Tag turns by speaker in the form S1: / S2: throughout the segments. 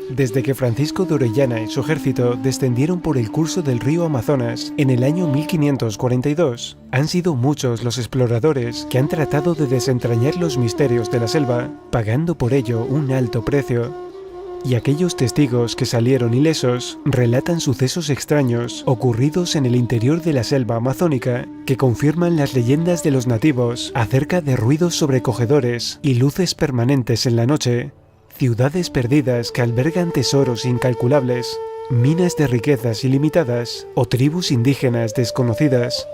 S1: Desde que Francisco de Orellana y su ejército descendieron por el curso del río Amazonas en el año 1542, han sido muchos los exploradores que han tratado de desentrañar los misterios de la selva, pagando por ello un alto precio. Y aquellos testigos que salieron ilesos relatan sucesos extraños ocurridos en el interior de la selva amazónica que confirman las leyendas de los nativos acerca de ruidos sobrecogedores y luces permanentes en la noche, ciudades perdidas que albergan tesoros incalculables, minas de riquezas ilimitadas o tribus indígenas desconocidas.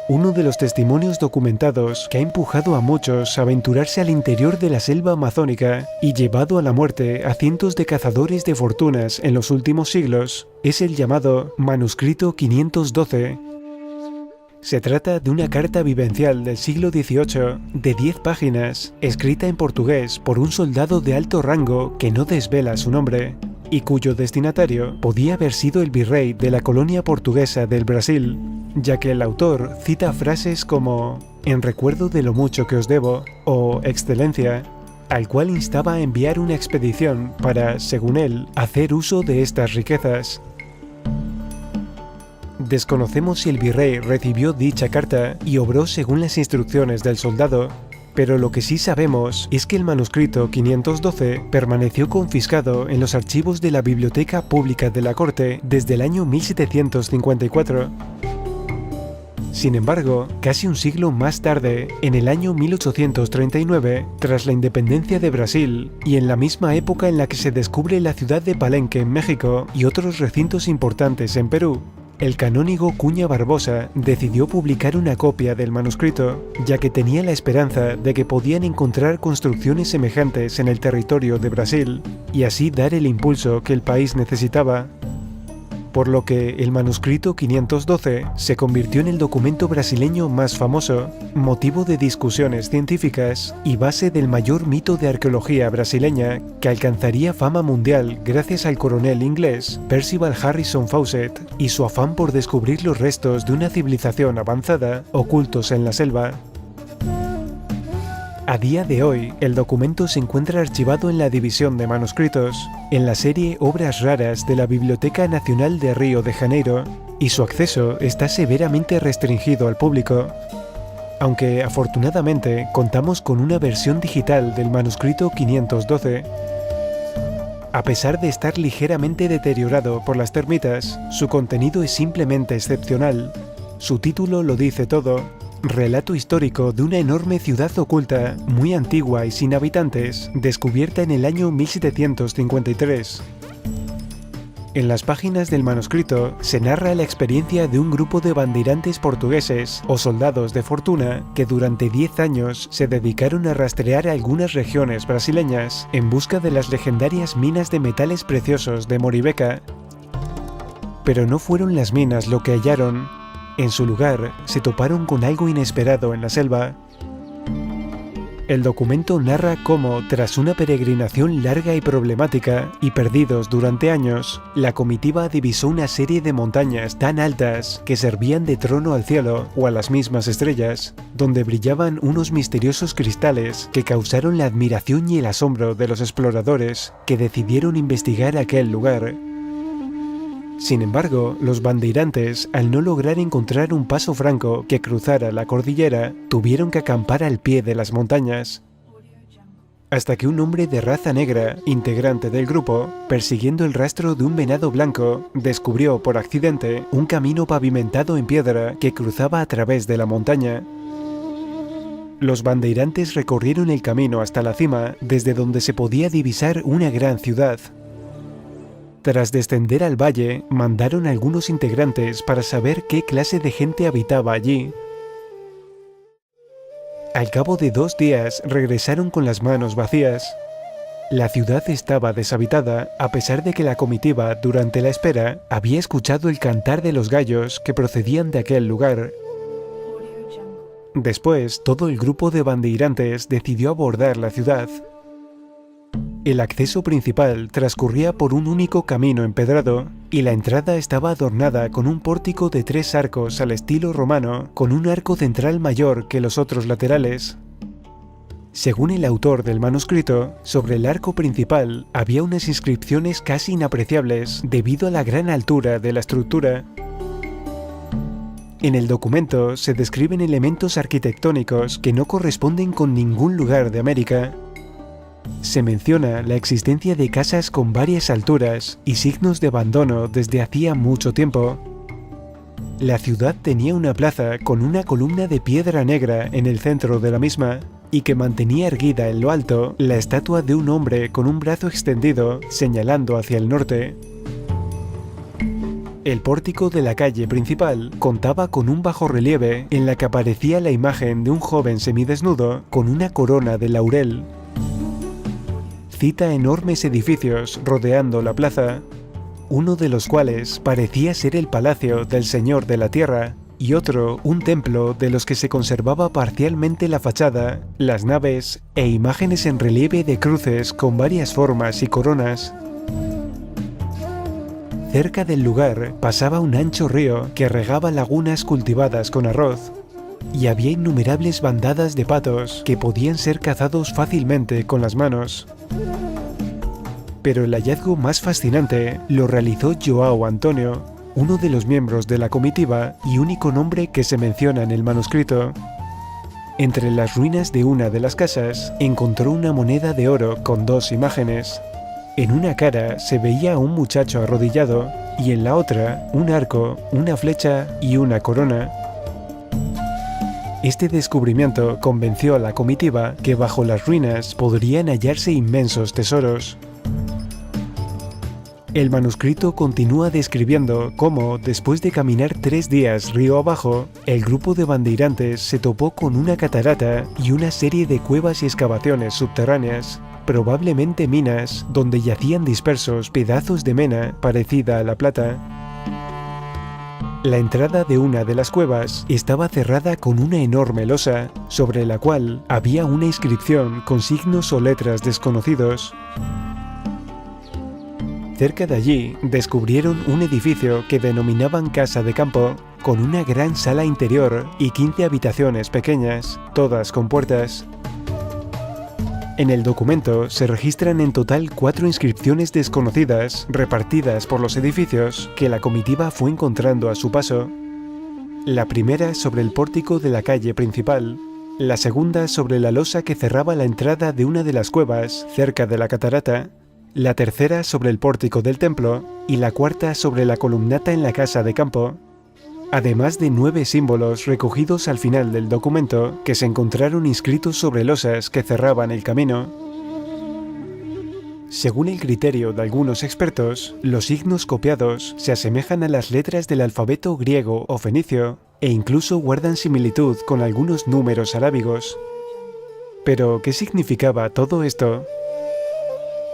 S1: Uno de los testimonios documentados que ha empujado a muchos a aventurarse al interior de la selva amazónica y llevado a la muerte a cientos de cazadores de fortunas en los últimos siglos es el llamado Manuscrito 512. Se trata de una carta vivencial del siglo XVIII de 10 páginas, escrita en portugués por un soldado de alto rango que no desvela su nombre, y cuyo destinatario podía haber sido el virrey de la colonia portuguesa del Brasil, ya que el autor cita frases como «en recuerdo de lo mucho que os debo» o «excelencia», al cual instaba a enviar una expedición para, según él, hacer uso de estas riquezas. Desconocemos si el virrey recibió dicha carta y obró según las instrucciones del soldado, pero lo que sí sabemos es que el manuscrito 512 permaneció confiscado en los archivos de la Biblioteca Pública de la Corte desde el año 1754. Sin embargo, casi un siglo más tarde, en el año 1839, tras la independencia de Brasil, y en la misma época en la que se descubre la ciudad de Palenque en México y otros recintos importantes en Perú, el canónigo Cuña Barbosa decidió publicar una copia del manuscrito, ya que tenía la esperanza de que podían encontrar construcciones semejantes en el territorio de Brasil, y así dar el impulso que el país necesitaba. Por lo que el manuscrito 512 se convirtió en el documento brasileño más famoso, motivo de discusiones científicas y base del mayor mito de arqueología brasileña que alcanzaría fama mundial gracias al coronel inglés Percival Harrison Fawcett y su afán por descubrir los restos de una civilización avanzada ocultos en la selva. A día de hoy, el documento se encuentra archivado en la División de Manuscritos, en la serie Obras Raras de la Biblioteca Nacional de Río de Janeiro, y su acceso está severamente restringido al público. Aunque, afortunadamente, contamos con una versión digital del manuscrito 512. A pesar de estar ligeramente deteriorado por las termitas, su contenido es simplemente excepcional. Su título lo dice todo. Relato histórico de una enorme ciudad oculta, muy antigua y sin habitantes, descubierta en el año 1753. En las páginas del manuscrito se narra la experiencia de un grupo de bandeirantes portugueses o soldados de fortuna que durante 10 años se dedicaron a rastrear algunas regiones brasileñas en busca de las legendarias minas de metales preciosos de Moribeca. Pero no fueron las minas lo que hallaron. En su lugar, se toparon con algo inesperado en la selva. El documento narra cómo, tras una peregrinación larga y problemática, y perdidos durante años, la comitiva divisó una serie de montañas tan altas que servían de trono al cielo o a las mismas estrellas, donde brillaban unos misteriosos cristales que causaron la admiración y el asombro de los exploradores que decidieron investigar aquel lugar. Sin embargo, los bandeirantes, al no lograr encontrar un paso franco que cruzara la cordillera, tuvieron que acampar al pie de las montañas. Hasta que un hombre de raza negra, integrante del grupo, persiguiendo el rastro de un venado blanco, descubrió por accidente un camino pavimentado en piedra que cruzaba a través de la montaña. Los bandeirantes recorrieron el camino hasta la cima, desde donde se podía divisar una gran ciudad. Tras descender al valle, mandaron a algunos integrantes para saber qué clase de gente habitaba allí. Al cabo de 2 días regresaron con las manos vacías. La ciudad estaba deshabitada, a pesar de que la comitiva, durante la espera, había escuchado el cantar de los gallos que procedían de aquel lugar. Después, todo el grupo de bandeirantes decidió abordar la ciudad. El acceso principal transcurría por un único camino empedrado, y la entrada estaba adornada con un pórtico de 3 arcos al estilo romano, con un arco central mayor que los otros laterales. Según el autor del manuscrito, sobre el arco principal había unas inscripciones casi inapreciables debido a la gran altura de la estructura. En el documento se describen elementos arquitectónicos que no corresponden con ningún lugar de América. Se menciona la existencia de casas con varias alturas y signos de abandono desde hacía mucho tiempo. La ciudad tenía una plaza con una columna de piedra negra en el centro de la misma, y que mantenía erguida en lo alto la estatua de un hombre con un brazo extendido señalando hacia el norte. El pórtico de la calle principal contaba con un bajorrelieve en la que aparecía la imagen de un joven semidesnudo con una corona de laurel. Cita enormes edificios rodeando la plaza, uno de los cuales parecía ser el palacio del Señor de la Tierra, y otro un templo de los que se conservaba parcialmente la fachada, las naves e imágenes en relieve de cruces con varias formas y coronas. Cerca del lugar pasaba un ancho río que regaba lagunas cultivadas con arroz, y había innumerables bandadas de patos que podían ser cazados fácilmente con las manos. Pero el hallazgo más fascinante lo realizó João Antonio, uno de los miembros de la comitiva y único nombre que se menciona en el manuscrito. Entre las ruinas de una de las casas encontró una moneda de oro con 2 imágenes. En una cara se veía a un muchacho arrodillado y en la otra un arco, una flecha y una corona. Este descubrimiento convenció a la comitiva que bajo las ruinas podrían hallarse inmensos tesoros. El manuscrito continúa describiendo cómo, después de caminar 3 días río abajo, el grupo de bandeirantes se topó con una catarata y una serie de cuevas y excavaciones subterráneas, probablemente minas, donde yacían dispersos pedazos de mena parecida a la plata. La entrada de una de las cuevas estaba cerrada con una enorme losa, sobre la cual había una inscripción con signos o letras desconocidos. Cerca de allí descubrieron un edificio que denominaban casa de campo, con una gran sala interior y 15 habitaciones pequeñas, todas con puertas. En el documento se registran en total 4 inscripciones desconocidas repartidas por los edificios que la comitiva fue encontrando a su paso. La primera sobre el pórtico de la calle principal, la segunda sobre la losa que cerraba la entrada de una de las cuevas cerca de la catarata, la tercera sobre el pórtico del templo y la cuarta sobre la columnata en la casa de campo, además de 9 símbolos recogidos al final del documento que se encontraron inscritos sobre losas que cerraban el camino. Según el criterio de algunos expertos, los signos copiados se asemejan a las letras del alfabeto griego o fenicio e incluso guardan similitud con algunos números arábigos. Pero, ¿qué significaba todo esto?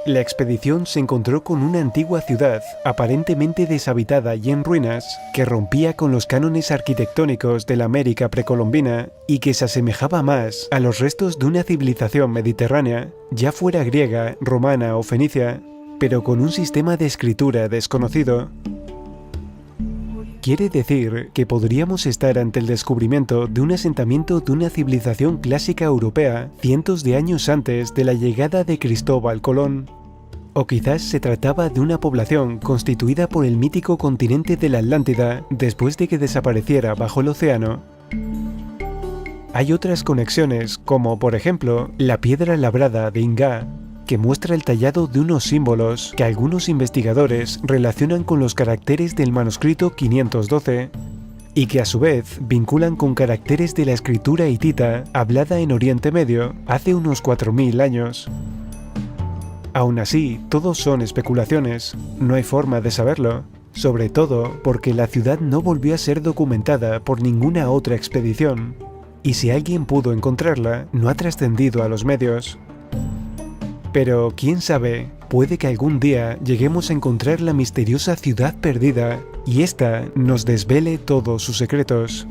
S1: La expedición se encontró con una antigua ciudad, aparentemente deshabitada y en ruinas, que rompía con los cánones arquitectónicos de la América precolombina y que se asemejaba más a los restos de una civilización mediterránea, ya fuera griega, romana o fenicia, pero con un sistema de escritura desconocido. Quiere decir que podríamos estar ante el descubrimiento de un asentamiento de una civilización clásica europea cientos de años antes de la llegada de Cristóbal Colón. O quizás se trataba de una población constituida por el mítico continente de la Atlántida después de que desapareciera bajo el océano. Hay otras conexiones, como por ejemplo la piedra labrada de Ingá, que muestra el tallado de unos símbolos que algunos investigadores relacionan con los caracteres del manuscrito 512 y que a su vez vinculan con caracteres de la escritura hitita hablada en Oriente Medio hace unos 4000 años. Aún así, todos son especulaciones, no hay forma de saberlo, sobre todo porque la ciudad no volvió a ser documentada por ninguna otra expedición, y si alguien pudo encontrarla, no ha trascendido a los medios. Pero, quién sabe, puede que algún día lleguemos a encontrar la misteriosa ciudad perdida y ésta nos desvele todos sus secretos.